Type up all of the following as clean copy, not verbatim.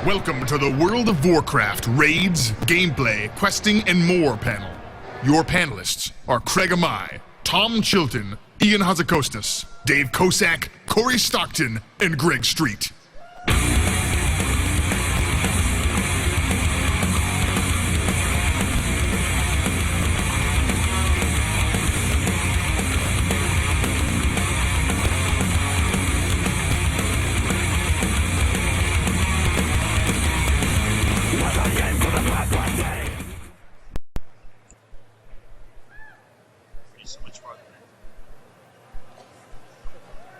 Welcome to the World of Warcraft Raids, Gameplay, Questing, and More panel. Your panelists are Craig Amai, Tom Chilton, Ian Hazakostas, Dave Kosak, Corey Stockton, and Greg Street.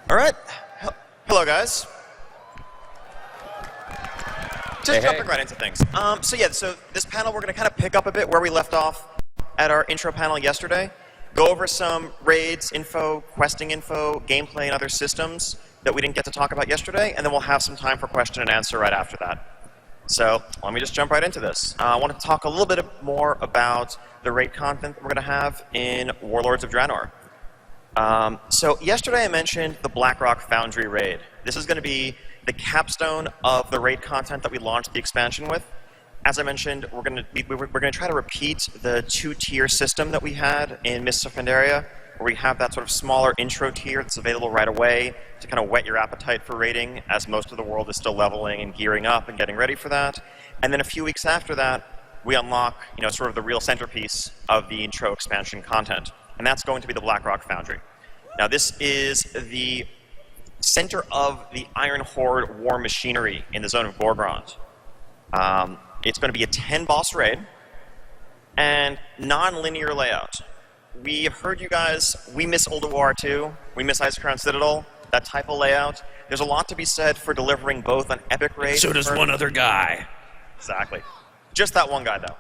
All right. Hello, guys. Just jumping right into things. So this panel, we're going to kind of pick up a bit where we left off at our intro panel yesterday. Go over some raids info, questing info, gameplay, and other systems that we didn't get to talk about yesterday, and then we'll have some time for question and answer right after that. So let me just jump right into this. I want to talk a little bit more about the raid content that we're going to have in Warlords of Draenor. So yesterday I mentioned the Blackrock Foundry raid. This is going to be the capstone of the raid content that we launched the expansion with. As I mentioned, we're going to try to repeat the two-tier system that we had in Mists of Pandaria, where we have that sort of smaller intro tier that's available right away to kind of whet your appetite for raiding, as most of the world is still leveling and gearing up and getting ready for that. And then a few weeks after that, we unlock, sort of the real centerpiece of the intro expansion content. And that's going to be the Blackrock Foundry. Now, this is the center of the Iron Horde war machinery in the zone of Gorgrond. It's going to be a 10-boss raid and non-linear layout. We have heard you guys, we miss Ulduar 2, we miss Icecrown Citadel, that type of layout. There's a lot to be said for delivering both an epic raid. So does one other guy. Exactly. Just that one guy, though.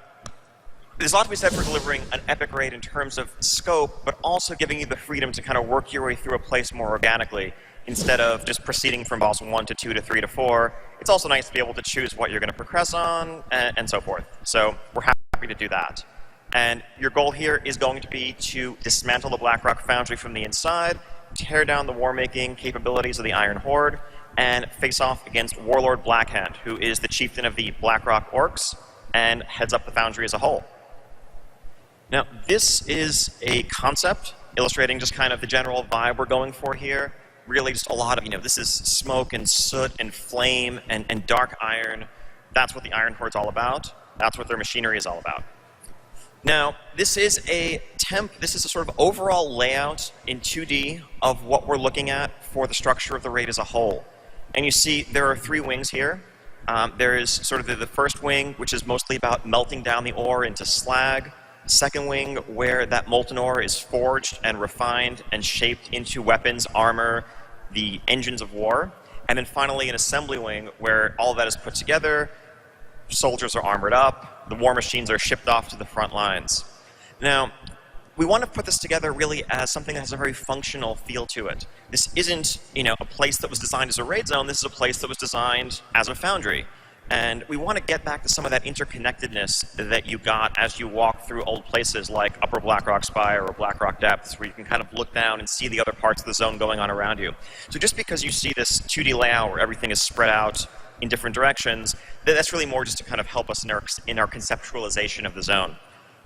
There's a lot to be said for delivering an epic raid in terms of scope, but also giving you the freedom to kind of work your way through a place more organically, instead of just proceeding from boss 1 to 2 to 3 to 4. It's also nice to be able to choose what you're going to progress on, and so forth. So we're happy to do that. And your goal here is going to be to dismantle the Blackrock Foundry from the inside, tear down the war-making capabilities of the Iron Horde, and face off against Warlord Blackhand, who is the chieftain of the Blackrock Orcs, and heads up the Foundry as a whole. Now, this is a concept illustrating just kind of the general vibe we're going for here. Really just a lot of, this is smoke and soot and flame and dark iron. That's what the Iron Horde's all about. That's what their machinery is all about. Now, this is a sort of overall layout in 2D of what we're looking at for the structure of the raid as a whole. And you see there are 3 wings here. There is sort of the first wing, which is mostly about melting down the ore into slag. Second wing, where that molten ore is forged and refined and shaped into weapons, armor, the engines of war. And then finally an assembly wing, where all of that is put together, soldiers are armored up, the war machines are shipped off to the front lines. Now, we want to put this together really as something that has a very functional feel to it. This isn't, a place that was designed as a raid zone, this is a place that was designed as a foundry. And we want to get back to some of that interconnectedness that you got as you walk through old places like Upper Blackrock Spire or Blackrock Depths, where you can kind of look down and see the other parts of the zone going on around you. So just because you see this 2D layout where everything is spread out in different directions, that's really more just to kind of help us in our conceptualization of the zone.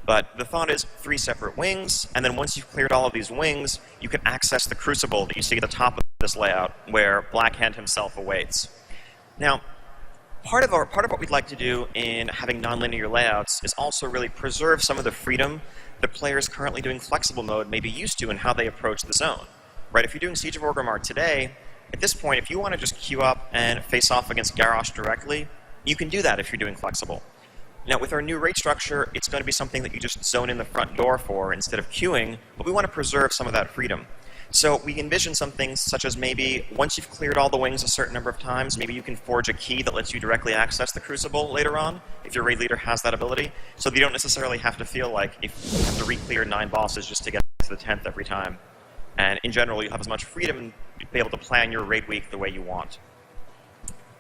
But the thought is 3 separate wings, and then once you've cleared all of these wings, you can access the crucible that you see at the top of this layout, where Blackhand himself awaits. Now, part of what we'd like to do in having non-linear layouts is also really preserve some of the freedom that players currently doing flexible mode may be used to in how they approach the zone. Right? If you're doing Siege of Orgrimmar today, at this point, if you want to just queue up and face off against Garrosh directly, you can do that if you're doing flexible. Now, with our new raid structure, it's going to be something that you just zone in the front door for instead of queuing, but we want to preserve some of that freedom. So we envision some things such as maybe once you've cleared all the wings a certain number of times, maybe you can forge a key that lets you directly access the Crucible later on, if your raid leader has that ability, so that you don't necessarily have to feel like if you have to re-clear 9 bosses just to get to the 10th every time. And in general, you have as much freedom and be able to plan your raid week the way you want.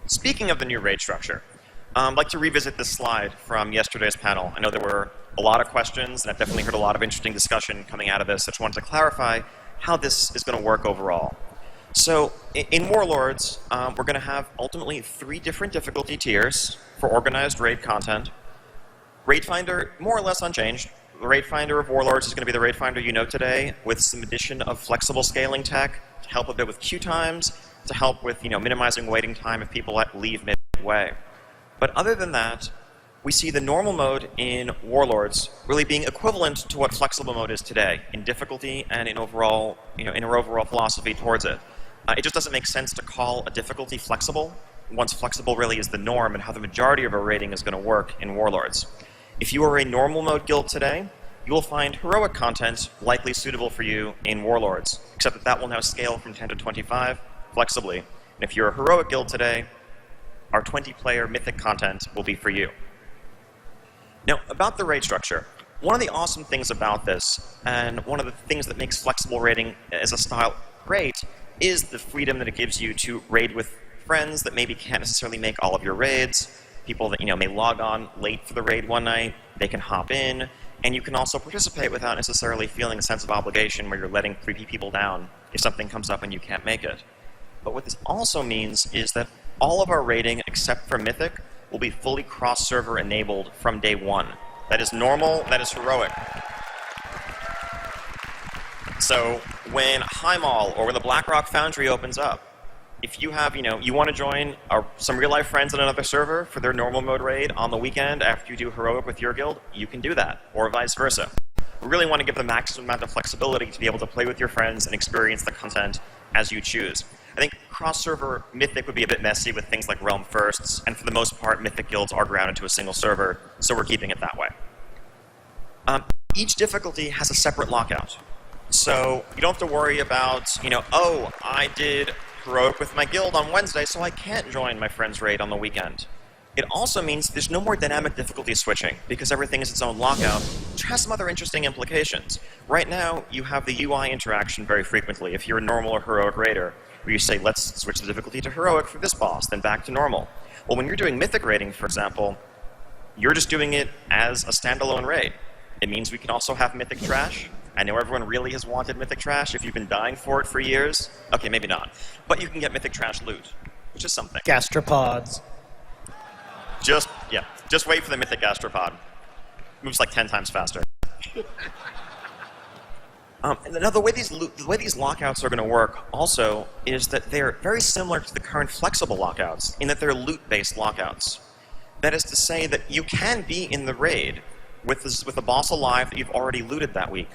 Speaking of the new raid structure, I'd like to revisit this slide from yesterday's panel. I know there were a lot of questions, and I've definitely heard a lot of interesting discussion coming out of this. I just wanted to clarify how this is going to work overall. So in Warlords, we're going to have ultimately 3 different difficulty tiers for organized raid content. Raid Finder, more or less unchanged. The Raid Finder of Warlords is going to be the Raid Finder you know today, with some addition of flexible scaling tech to help a bit with queue times, to help with minimizing waiting time if people leave midway. But other than that, we see the normal mode in Warlords really being equivalent to what flexible mode is today in difficulty and in overall, in our overall philosophy towards it. It just doesn't make sense to call a difficulty flexible once flexible really is the norm and how the majority of our raiding is going to work in Warlords. If you are a normal mode guild today, you will find heroic content likely suitable for you in Warlords, except that will now scale from 10 to 25 flexibly. And if you're a heroic guild today, our 20-player mythic content will be for you. Now, about the raid structure, one of the awesome things about this, and one of the things that makes flexible raiding as a style great, is the freedom that it gives you to raid with friends that maybe can't necessarily make all of your raids, people that may log on late for the raid one night, they can hop in, and you can also participate without necessarily feeling a sense of obligation where you're letting 3 people down if something comes up and you can't make it. But what this also means is that all of our raiding, except for Mythic, will be fully cross-server enabled from day 1. That is normal, that is heroic. So when Highmall or when the Blackrock Foundry opens up, if you have, you want to join some real-life friends on another server for their normal mode raid on the weekend after you do heroic with your guild, you can do that, or vice versa. We really want to give the maximum amount of flexibility to be able to play with your friends and experience the content as you choose. I think cross-server Mythic would be a bit messy with things like Realm Firsts, and for the most part, Mythic guilds are grounded to a single server, so we're keeping it that way. Each difficulty has a separate lockout. So you don't have to worry about, oh, I did heroic with my guild on Wednesday, so I can't join my friend's raid on the weekend. It also means there's no more dynamic difficulty switching, because everything is its own lockout, which has some other interesting implications. Right now, you have the UI interaction very frequently, if you're a normal or heroic raider, where you say, let's switch the difficulty to heroic for this boss, then back to normal. Well, when you're doing Mythic raiding, for example, you're just doing it as a standalone raid. It means we can also have Mythic Trash. I know everyone really has wanted Mythic Trash if you've been dying for it for years. Okay, maybe not. But you can get Mythic Trash loot, which is something. Gastropods. Just wait for the Mythic Gastropod. Moves like 10 times faster. Now, the way these lockouts are going to work also is that they're very similar to the current flexible lockouts in that they're loot-based lockouts. That is to say that you can be in the raid with a boss alive that you've already looted that week.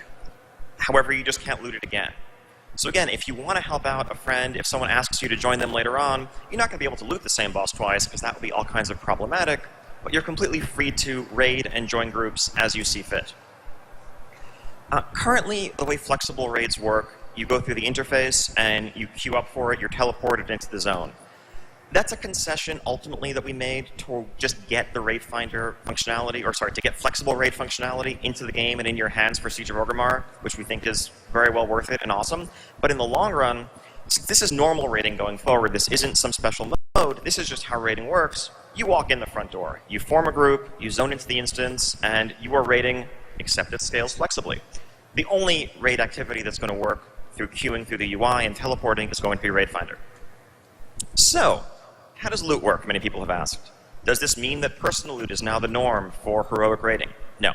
However, you just can't loot it again. So again, if you want to help out a friend, if someone asks you to join them later on, you're not going to be able to loot the same boss twice, because that would be all kinds of problematic, but you're completely free to raid and join groups as you see fit. Currently, the way flexible raids work, you go through the interface and you queue up for it, you're teleported into the zone. That's a concession, ultimately, that we made to just get the Raid Finder functionality, to get flexible raid functionality into the game and in your hands for Siege of Orgrimmar, which we think is very well worth it and awesome. But in the long run, this is normal raiding going forward. This isn't some special mode. This is just how raiding works. You walk in the front door, you form a group, you zone into the instance, and you are raiding, except it scales flexibly. The only raid activity that's going to work through queuing through the UI and teleporting is going to be Raid Finder. So, how does loot work, many people have asked. Does this mean that personal loot is now the norm for heroic raiding? No.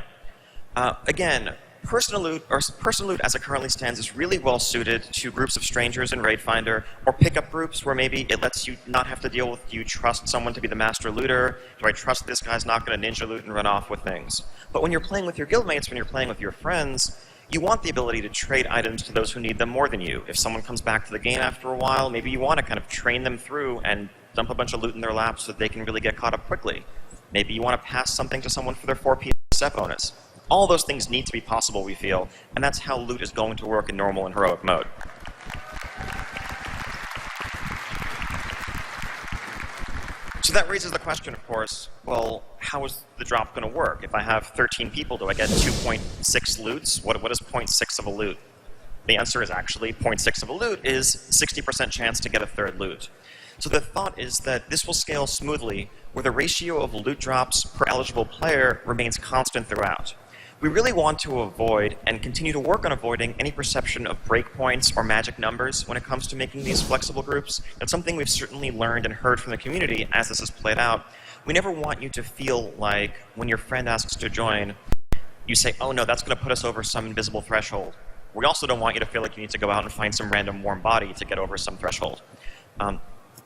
Again, personal loot as it currently stands is really well suited to groups of strangers in Raid Finder, or pickup groups where maybe it lets you not have to deal with, do you trust someone to be the master looter? Do I trust this guy's not going to ninja loot and run off with things? But when you're playing with your guildmates, when you're playing with your friends, you want the ability to trade items to those who need them more than you. If someone comes back to the game after a while, maybe you want to kind of train them through and dump a bunch of loot in their laps so that they can really get caught up quickly. Maybe you want to pass something to someone for their 4 set bonus. All those things need to be possible, we feel, and that's how loot is going to work in normal and heroic mode. So that raises the question, of course, well, how is the drop going to work? If I have 13 people, do I get 2.6 loots? What is 0.6 of a loot? The answer is actually 0.6 of a loot is 60% chance to get a third loot. So the thought is that this will scale smoothly, where the ratio of loot drops per eligible player remains constant throughout. We really want to avoid and continue to work on avoiding any perception of breakpoints or magic numbers when it comes to making these flexible groups. That's something we've certainly learned and heard from the community as this has played out. We never want you to feel like when your friend asks to join, you say, oh no, that's going to put us over some invisible threshold. We also don't want you to feel like you need to go out and find some random warm body to get over some threshold. In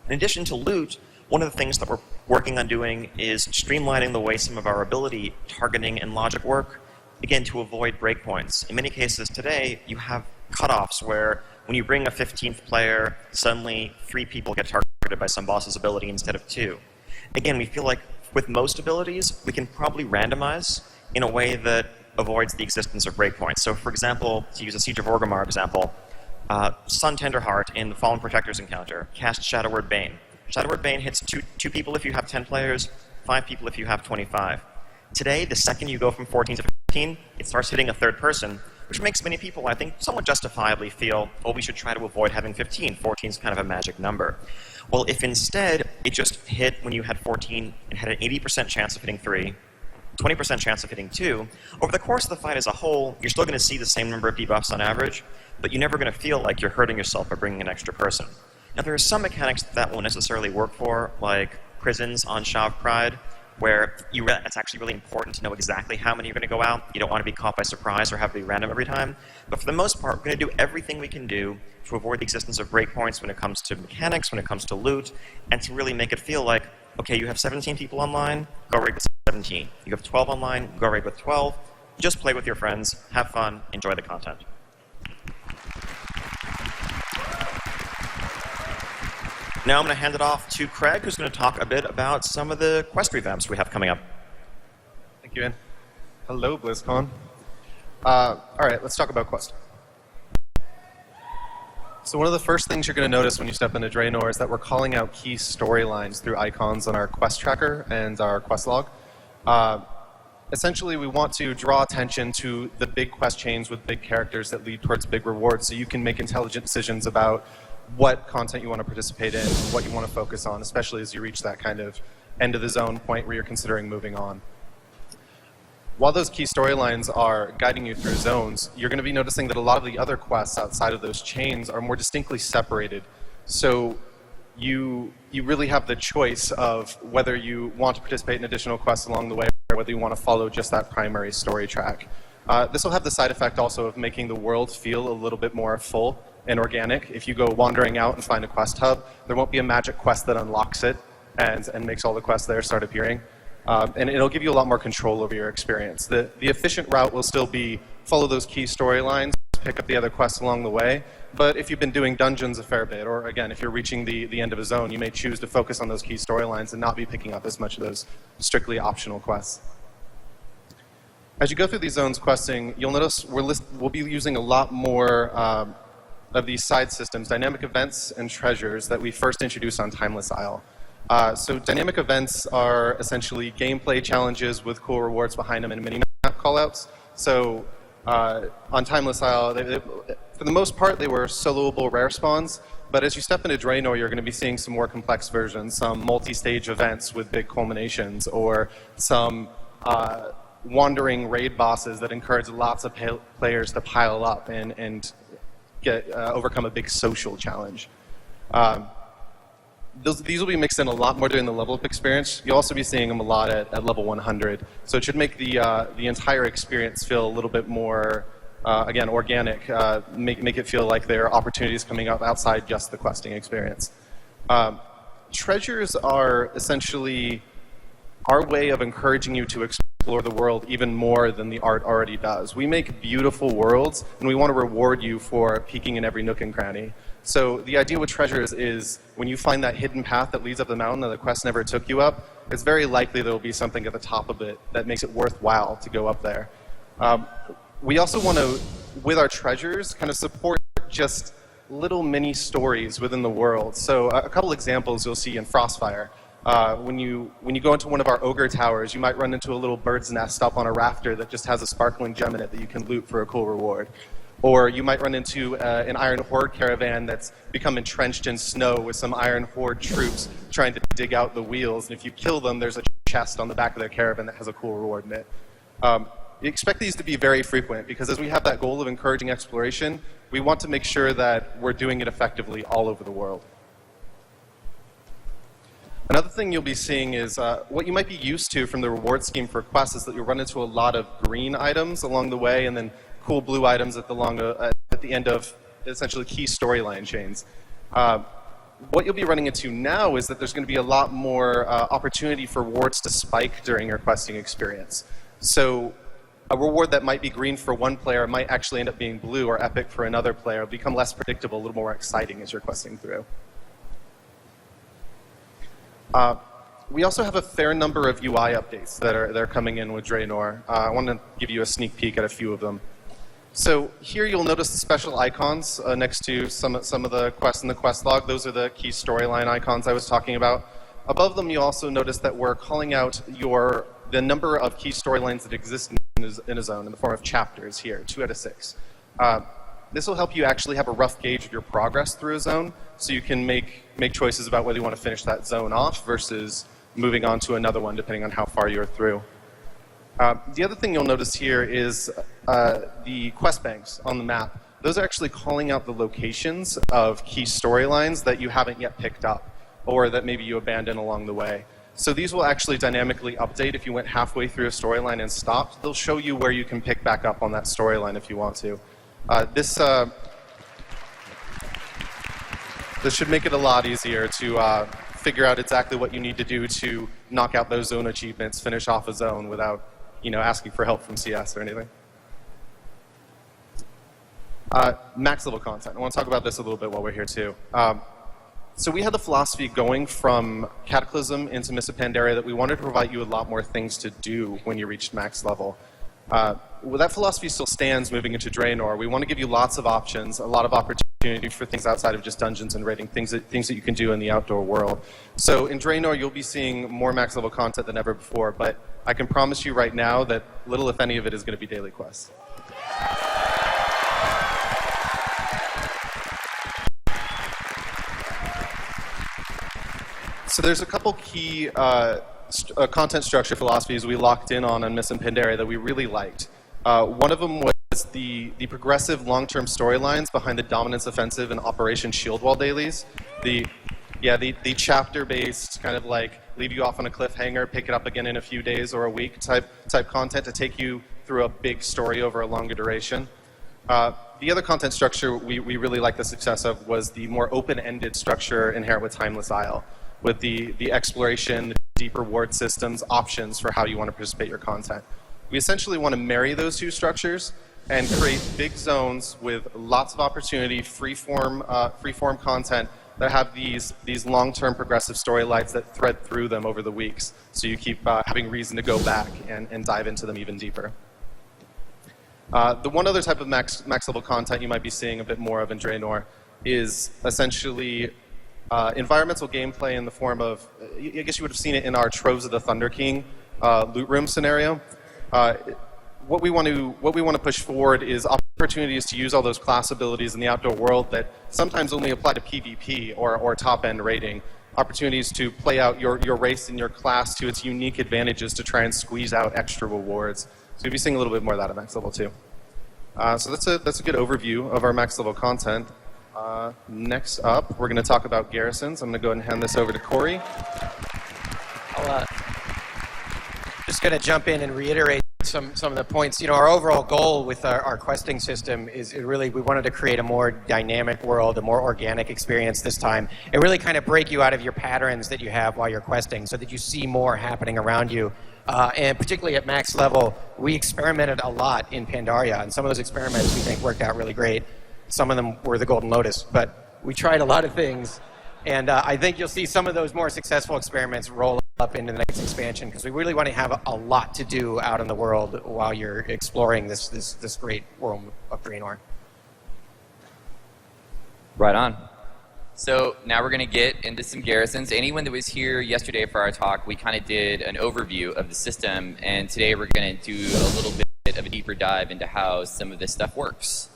addition to loot, one of the things that we're working on doing is streamlining the way some of our ability targeting and logic work, again, to avoid breakpoints. In many cases today, you have cutoffs where when you bring a 15th player, suddenly 3 people get targeted by some boss's ability instead of 2. Again, we feel like with most abilities, we can probably randomize in a way that avoids the existence of breakpoints. So for example, to use a Siege of Orgrimmar example, Sun Tenderheart in the Fallen Protectors encounter casts Shadow Word Bane. Shadow Word Bane hits two people if you have 10 players, 5 people if you have 25. Today, the second you go from 14 to 15, it starts hitting a third person, which makes many people, I think, somewhat justifiably feel, oh, we should try to avoid having 15. 14 is kind of a magic number. Well, if instead it just hit when you had 14 and had an 80% chance of hitting 3, 20% chance of hitting 2, over the course of the fight as a whole, you're still going to see the same number of debuffs on average, but you're never going to feel like you're hurting yourself by bringing an extra person. Now, there are some mechanics that won't necessarily work for, like prisons on Shav Pride, where it's actually really important to know exactly how many you're going to go out. You don't want to be caught by surprise or have to be random every time. But for the most part, we're going to do everything we can do to avoid the existence of breakpoints when it comes to mechanics, when it comes to loot, and to really make it feel like, okay, you have 17 people online, go raid with 17. You have 12 online, go raid with 12. Just play with your friends, have fun, enjoy the content. Now I'm going to hand it off to Craig, who's going to talk a bit about some of the quest revamps we have coming up. Thank you, Ian. Hello, BlizzCon. All right, let's talk about quest. So one of the first things you're going to notice when you step into Draenor is that we're calling out key storylines through icons on our quest tracker and our quest log. Essentially, we want to draw attention to the big quest chains with big characters that lead towards big rewards, so you can make intelligent decisions about what content you want to participate in, what you want to focus on, especially as you reach that kind of end of the zone point where you're considering moving on. While those key storylines are guiding you through zones, you're going to be noticing that a lot of the other quests outside of those chains are more distinctly separated. So you really have the choice of whether you want to participate in additional quests along the way or whether you want to follow just that primary story track. This will have the side effect also of making the world feel a little bit more full and organic. If you go wandering out and find a quest hub, there won't be a magic quest that unlocks it and makes all the quests there start appearing. And it'll give you a lot more control over your experience. The efficient route will still be follow those key storylines, pick up the other quests along the way. But if you've been doing dungeons a fair bit, or again, if you're reaching the end of a zone, you may choose to focus on those key storylines and not be picking up as much of those strictly optional quests. As you go through these zones questing, you'll notice we'll be using a lot more of these side systems, dynamic events and treasures that we first introduced on Timeless Isle. So dynamic events are essentially gameplay challenges with cool rewards behind them and mini-map callouts. So on Timeless Isle, for the most part, they were soloable rare spawns, but as you step into Draenor, you're going to be seeing some more complex versions, some multi-stage events with big culminations, or some wandering raid bosses that encourage lots of players to pile up and overcome a big social challenge. These will be mixed in a lot more during the level up experience. You'll also be seeing them a lot at level 100. So it should make the entire experience feel a little bit more, again, organic. Make it feel like there are opportunities coming up outside just the questing experience. Treasures are essentially our way of encouraging you to explore the world even more than the art already does. We make beautiful worlds, and we want to reward you for peeking in every nook and cranny. So the idea with treasures is when you find that hidden path that leads up the mountain that the quest never took you up, it's very likely there will be something at the top of it that makes it worthwhile to go up there. We also want to, with our treasures, kind of support just little mini stories within the world. So a couple examples you'll see in Frostfire. When you go into one of our ogre towers, you might run into a little bird's nest up on a rafter that just has a sparkling gem in it that you can loot for a cool reward. Or you might run into an Iron Horde caravan that's become entrenched in snow with some Iron Horde troops trying to dig out the wheels. And if you kill them, there's a chest on the back of their caravan that has a cool reward in it. expect these to be very frequent, because as we have that goal of encouraging exploration, we want to make sure that we're doing it effectively all over the world. Another thing you'll be seeing is what you might be used to from the reward scheme for quests is that you'll run into a lot of green items along the way, and then cool blue items at the end of essentially key storyline chains. What you'll be running into now is that there's going to be a lot more opportunity for rewards to spike during your questing experience. So a reward that might be green for one player might actually end up being blue or epic for another player. It'll become less predictable, a little more exciting as you're questing through. We also have a fair number of UI updates that are coming in with Draenor. I want to give you a sneak peek at a few of them. So here you'll notice the special icons next to some of the quests in the quest log. Those are the key storyline icons I was talking about. Above them, you also notice that we're calling out the number of key storylines that exist in a zone in the form of chapters here, 2 out of 6. This will help you actually have a rough gauge of your progress through a zone, so you can make choices about whether you want to finish that zone off versus moving on to another one, depending on how far you're through. The other thing you'll notice here is the quest banks on the map. Those are actually calling out the locations of key storylines that you haven't yet picked up, or that maybe you abandoned along the way. So these will actually dynamically update if you went halfway through a storyline and stopped. They'll show you where you can pick back up on that storyline if you want to. This should make it a lot easier to figure out exactly what you need to do to knock out those zone achievements, finish off a zone without, asking for help from CS or anything. Max level content. I want to talk about this a little bit while we're here too. So we had the philosophy going from Cataclysm into Mists of Pandaria that we wanted to provide you a lot more things to do when you reached max level. Well, that philosophy still stands moving into Draenor. We want to give you lots of options, a lot of opportunity for things outside of just dungeons and raiding, things that you can do in the outdoor world. So in Draenor, you'll be seeing more max level content than ever before, but I can promise you right now that little, if any, of it is going to be daily quests. So there's a couple key content structure philosophies we locked in on Mists of Pandaria that we really liked. One of them was the progressive long-term storylines behind the Dominance Offensive and Operation Shield Wall dailies. The chapter-based kind of like leave you off on a cliffhanger, pick it up again in a few days or a week type content to take you through a big story over a longer duration. The other content structure we really liked the success of was the more open-ended structure inherent with Timeless Isle, with the exploration, the deep reward systems, options for how you want to participate your content. We essentially want to marry those two structures and create big zones with lots of opportunity, free-form content that have these long-term progressive storylines that thread through them over the weeks, so you keep having reason to go back and dive into them even deeper. The one other type of max level content you might be seeing a bit more of in Draenor is essentially environmental gameplay in the form of, I guess you would have seen it in our Troves of the Thunder King loot room scenario. What we want to push forward is opportunities to use all those class abilities in the outdoor world that sometimes only apply to PvP or top-end raiding. Opportunities to play out your race and your class to its unique advantages to try and squeeze out extra rewards. So you'll be seeing a little bit more of that at max level too. So that's a good overview of our max level content. Next up, we're going to talk about garrisons. I'm going to go ahead and hand this over to Corey. I'll just going to jump in and reiterate some of the points. Our overall goal with our questing system is we wanted to create a more dynamic world, a more organic experience this time, and really kind of break you out of your patterns that you have while you're questing so that you see more happening around you. And particularly at max level, we experimented a lot in Pandaria, and some of those experiments we think worked out really great. Some of them were the Golden Lotus, but we tried a lot of things, and I think you'll see some of those more successful experiments roll up into the next expansion, because we really want to have a lot to do out in the world while you're exploring this great world of Draenor. Right on. So now we're going to get into some garrisons. Anyone that was here yesterday for our talk, we kind of did an overview of the system, and today we're going to do a little bit of a deeper dive into how some of this stuff works.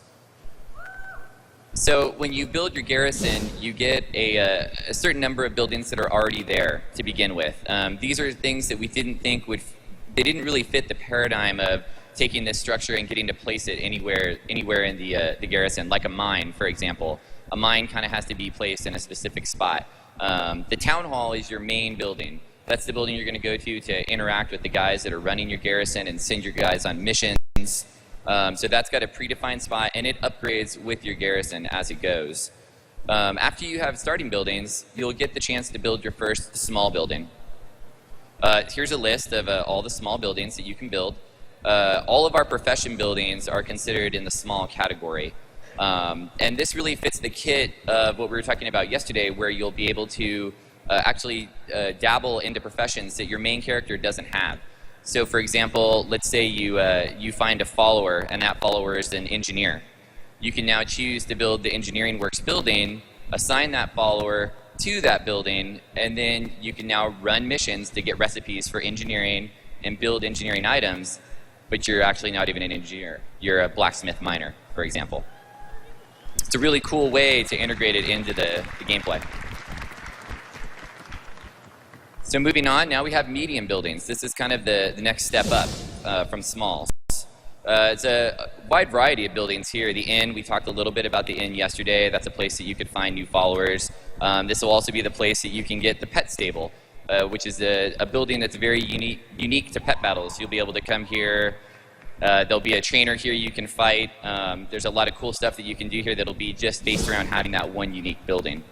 So when you build your garrison, you get a certain number of buildings that are already there to begin with. These are things that we didn't think they didn't really fit the paradigm of taking this structure and getting to place it anywhere in the garrison, like a mine, for example. A mine kind of has to be placed in a specific spot. The town hall is your main building. That's the building you're going to go to interact with the guys that are running your garrison and send your guys on missions. So that's got a predefined spot, and it upgrades with your garrison as it goes. After you have starting buildings, you'll get the chance to build your first small building. Here's a list of all the small buildings that you can build. All of our profession buildings are considered in the small category. And this really fits the kit of what we were talking about yesterday, where you'll be able to actually dabble into professions that your main character doesn't have. So for example, let's say you find a follower, and that follower is an engineer. You can now choose to build the engineering works building, assign that follower to that building, and then you can now run missions to get recipes for engineering and build engineering items, but you're actually not even an engineer. You're a blacksmith miner, for example. It's a really cool way to integrate it into the gameplay. So moving on, now we have medium buildings. This is kind of the next step up from small. It's a wide variety of buildings here. The inn, we talked a little bit about the inn yesterday. That's a place that you could find new followers. This will also be the place that you can get the pet stable, which is a building that's very unique to pet battles. You'll be able to come here. There'll be a trainer here you can fight. There's a lot of cool stuff that you can do here that'll be just based around having that one unique building.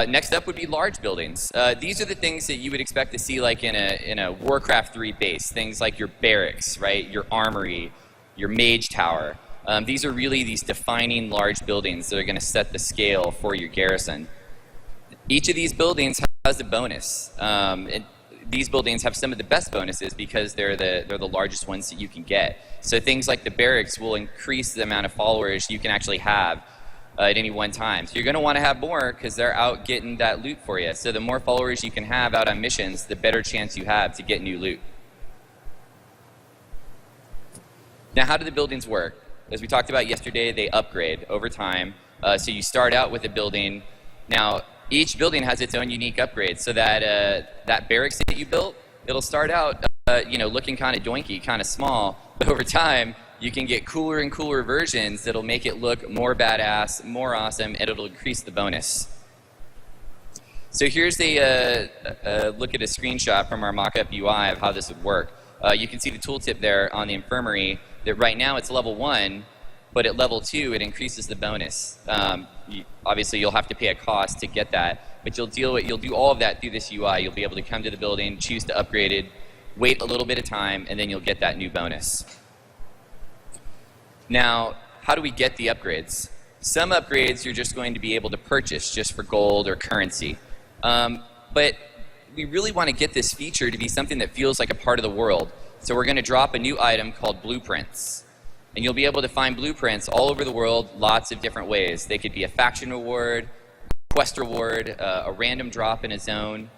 Next up would be large buildings. These are the things that you would expect to see like in a Warcraft 3 base. Things like your barracks, right? Your armory, your mage tower. These are really these defining large buildings that are going to set the scale for your garrison. Each of these buildings has a bonus. These buildings have some of the best bonuses because they're the largest ones that you can get. So things like the barracks will increase the amount of followers you can actually have at any one time. So you're going to want to have more because they're out getting that loot for you. So the more followers you can have out on missions, the better chance you have to get new loot. Now, how do the buildings work? As we talked about yesterday, they upgrade over time. So you start out with a building. Now, each building has its own unique upgrade. So that barracks that you built, it'll start out looking kind of doinky, kind of small, but over time, you can get cooler and cooler versions that'll make it look more badass, more awesome, and it'll increase the bonus. So here's a look at a screenshot from our mock-up UI of how this would work. You can see the tooltip there on the infirmary that right now it's level 1, but at level 2 it increases the bonus. Obviously you'll have to pay a cost to get that, but you'll do all of that through this UI. You'll be able to come to the building, choose to upgrade it, wait a little bit of time, and then you'll get that new bonus. Now, how do we get the upgrades? Some upgrades you're just going to be able to purchase just for gold or currency. But we really want to get this feature to be something that feels like a part of the world. So we're going to drop a new item called blueprints. And you'll be able to find blueprints all over the world, lots of different ways. They could be a faction reward, quest reward, a random drop in a zone.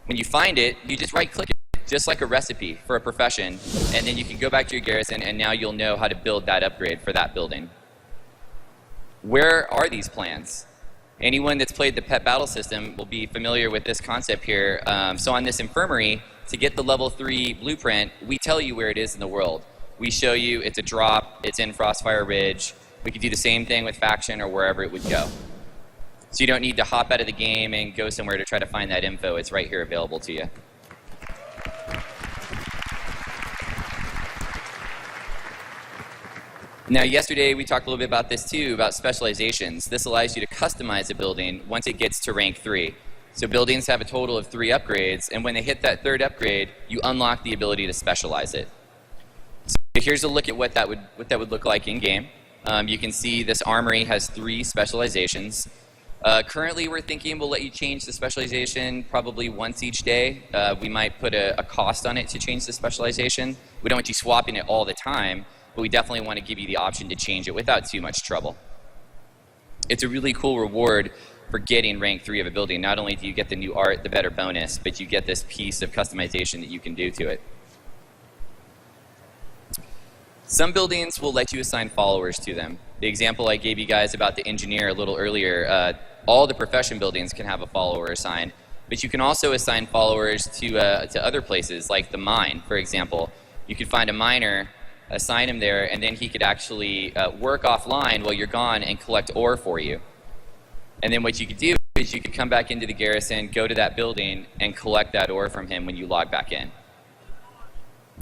When you find it, you just right-click it, just like a recipe for a profession, and then you can go back to your garrison, and now you'll know how to build that upgrade for that building. Where are these plans? Anyone that's played the pet battle system will be familiar with this concept here. So on this infirmary, to get the level 3 blueprint, we tell you where it is in the world. We show you it's a drop, it's in Frostfire Ridge. We could do the same thing with faction or wherever it would go. So you don't need to hop out of the game and go somewhere to try to find that info. It's right here available to you. Now, yesterday we talked a little bit about this too, about specializations. This allows you to customize a building once it gets to rank 3. So buildings have a total of 3 upgrades, and when they hit that 3rd upgrade, you unlock the ability to specialize it. So here's a look at what that would look like in game. You can see this armory has 3 specializations. Currently, we're thinking we'll let you change the specialization probably once each day. We might put a cost on it to change the specialization. We don't want you swapping it all the time, but we definitely want to give you the option to change it without too much trouble. It's a really cool reward for getting rank 3 of a building. Not only do you get the new art, the better bonus, but you get this piece of customization that you can do to it. Some buildings will let you assign followers to them. The example I gave you guys about the engineer a little earlier, all the profession buildings can have a follower assigned, but you can also assign followers to other places, like the mine, for example. You could find a miner, assign him there, and then he could actually work offline while you're gone and collect ore for you. And then what you could do is you could come back into the garrison, go to that building, and collect that ore from him when you log back in.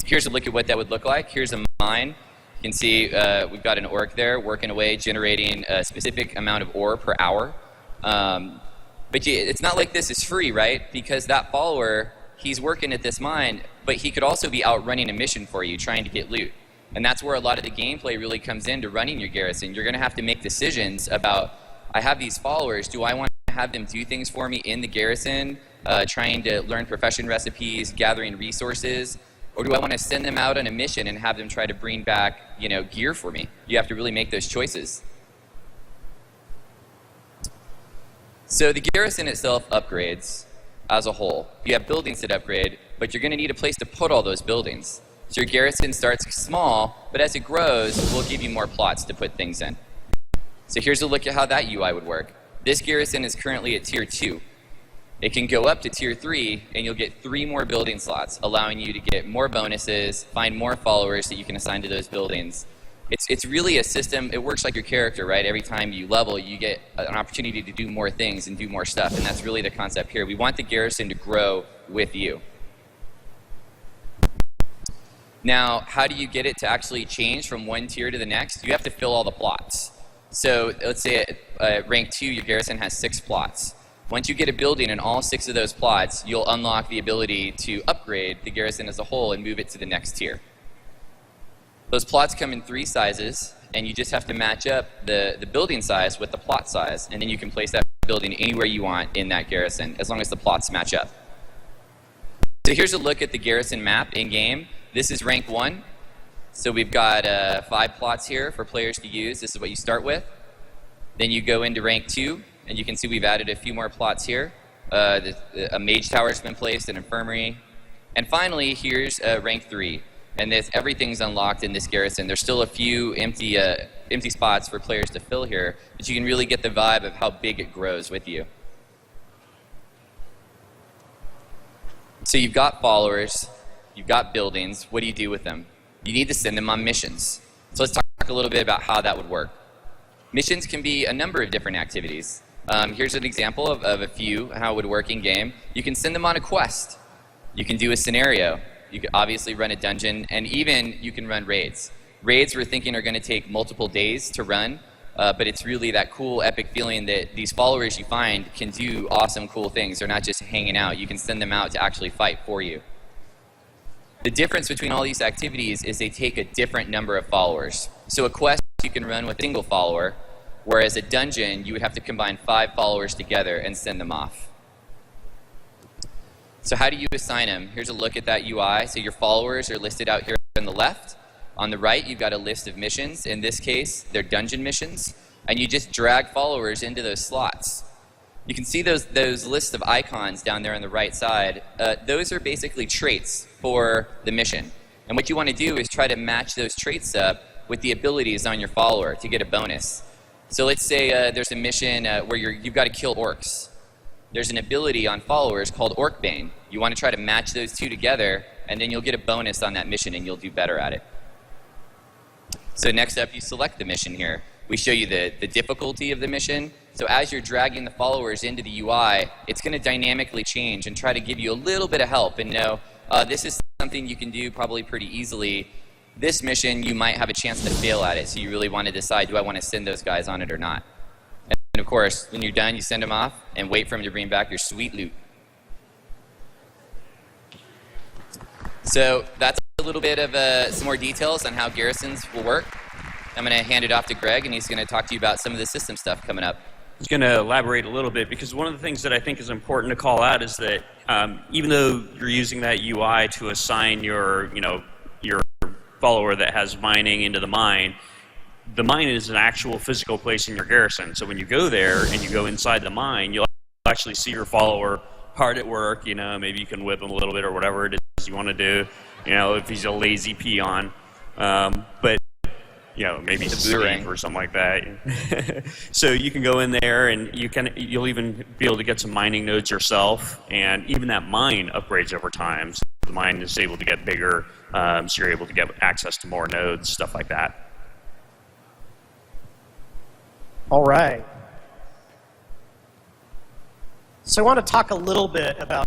Here's a look at what that would look like. Here's a mine. You can see we've got an orc there working away, generating a specific amount of ore per hour. But it's not like this is free, right? Because that follower, he's working at this mine, but he could also be out running a mission for you, trying to get loot. And that's where a lot of the gameplay really comes into running your garrison. You're going to have to make decisions about, I have these followers, do I want to have them do things for me in the garrison, trying to learn profession recipes, gathering resources, or do I want to send them out on a mission and have them try to bring back, gear for me? You have to really make those choices. So the garrison itself upgrades as a whole. You have buildings that upgrade, but you're going to need a place to put all those buildings. So your garrison starts small, but as it grows, we'll give you more plots to put things in. So here's a look at how that UI would work. This garrison is currently at tier 2. It can go up to tier 3, and you'll get 3 more building slots, allowing you to get more bonuses, find more followers that you can assign to those buildings. It's really a system. It works like your character, right? Every time you level, you get an opportunity to do more things and do more stuff, and that's really the concept here. We want the garrison to grow with you. Now, how do you get it to actually change from one tier to the next? You have to fill all the plots. So let's say at rank 2, your garrison has 6 plots. Once you get a building in all 6 of those plots, you'll unlock the ability to upgrade the garrison as a whole and move it to the next tier. Those plots come in 3 sizes, and you just have to match up the building size with the plot size, and then you can place that building anywhere you want in that garrison, as long as the plots match up. So here's a look at the garrison map in-game. This is rank 1. So we've got 5 plots here for players to use. This is what you start with. Then you go into rank 2, and you can see we've added a few more plots here. A mage tower's been placed, an infirmary. And finally, here's rank 3. And everything's unlocked in this garrison. There's still a few empty spots for players to fill here, but you can really get the vibe of how big it grows with you. So you've got followers, you've got buildings. What do you do with them? You need to send them on missions. So let's talk a little bit about how that would work. Missions can be a number of different activities. Here's an example of a few, how it would work in game. You can send them on a quest. You can do a scenario. You could obviously run a dungeon, and even you can run raids. Raids we're thinking are going to take multiple days to run, but it's really that cool, epic feeling that these followers you find can do awesome, cool things. They're not just hanging out. You can send them out to actually fight for you. The difference between all these activities is they take a different number of followers. So a quest you can run with a single follower, whereas a dungeon you would have to combine 5 followers together and send them off. So how do you assign them? Here's a look at that UI. So your followers are listed out here on the left. On the right, you've got a list of missions. In this case, they're dungeon missions. And you just drag followers into those slots. You can see those lists of icons down there on the right side. Those are basically traits for the mission. And what you want to do is try to match those traits up with the abilities on your follower to get a bonus. So let's say there's a mission where you've got to kill orcs. There's an ability on followers called Orc Bane. You want to try to match those 2 together, and then you'll get a bonus on that mission, and you'll do better at it. So next up, you select the mission here. We show you the difficulty of the mission. So as you're dragging the followers into the UI, it's going to dynamically change and try to give you a little bit of help and know this is something you can do probably pretty easily. This mission, you might have a chance to fail at it, so you really want to decide, do I want to send those guys on it or not? And of course, when you're done, you send them off and wait for them to bring back your sweet loot. So that's a little bit of some more details on how garrisons will work. I'm going to hand it off to Greg, and he's going to talk to you about some of the system stuff coming up. I was going to elaborate a little bit, because one of the things that I think is important to call out is that even though you're using that UI to assign your follower that has mining into the mine is an actual physical place in your garrison. So when you go there and you go inside the mine, you'll actually see your follower hard at work. Maybe you can whip him a little bit or whatever it is you want to do. If he's a lazy peon, but maybe sleep or something like that. So you can go in there and you'll even be able to get some mining nodes yourself, and even that mine upgrades over time. the mine is able to get bigger, so you're able to get access to more nodes, stuff like that. All right. So I want to talk a little bit about